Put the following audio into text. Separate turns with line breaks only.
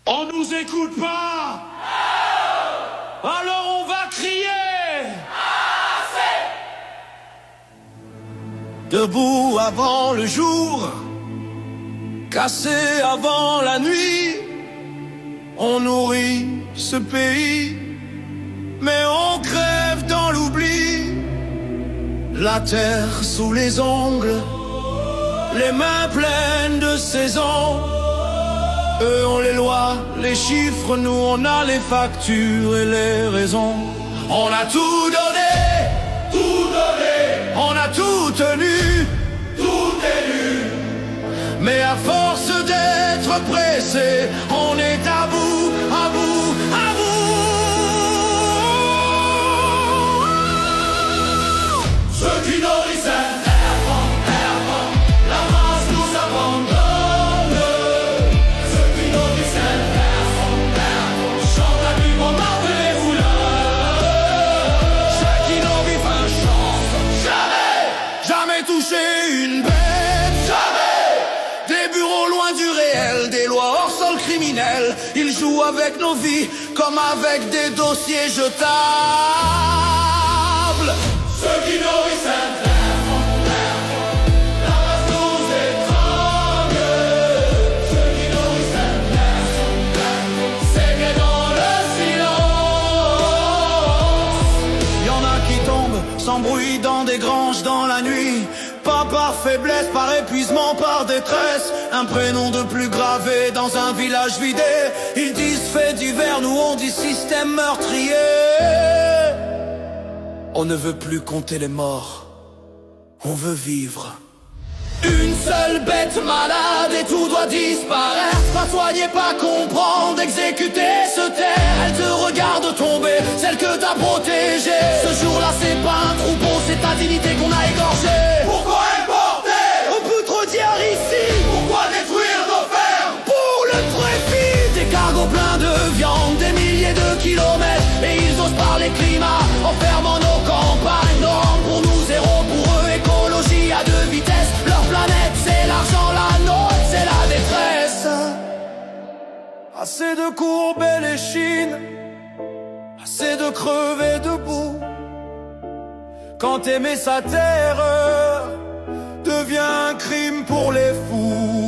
On nous écoute pas. Alors on va crier. Debout avant le jour, cassé avant la nuit, on nourrit ce pays, mais on crève dans l'oubli. La terre sous les ongles, les mains pleines de saison. Eux ont les lois, les chiffres, nous on a les factures et les raisons. On a tout donné, on a tout tenu, tout élu. Mais à force d'être pressé, on est à bout, à bout, à bout. Ceux qui nourrissaient la race nous abandonne. Ceux qui nourrissaient chantent la nuit pour marquer les couleurs. Ceux qui n'ont vu faim chantent jamais touché une bête, jamais. Des bureaux loin du réel, des lois hors sol criminel. Ils jouent avec nos vies comme avec des dossiers jetables. Ceux qui nourrissent la race nous étrangle. Ceux qui nourrissent c'est que dans le silence. Y'en a qui tombent sans bruit dans des granges dans la nuit. Pas par faiblesse, par épuisement, par détresse. Un prénom de plus gravé dans un village vidé. Ils disent fait divers, nous on dit système meurtrier. On ne veut plus compter les morts, on veut vivre. Une seule bête malade et tout doit disparaître. Pas soigner, pas comprendre, exécuter, se taire. Elle te regarde tomber, celle que t'as protégée. Ce jour-là c'est pas un troupeau, c'est ta dignité qu'on a égorgée. Pourquoi importer? On peut trop dire ici. Pourquoi détruire nos fermes? Pour le trépied. Des cargos pleins de viande, des milliers de kilomètres. Et ils osent parler climat en fermant nos campagnes. Nos rangs pour nous, zéro pour eux, écologie à deux vitesses. Leur planète c'est l'argent, la nôtre c'est la détresse. Assez de courber les chines, assez de crever debout. Quand aimer sa terre devient un crime pour les fous.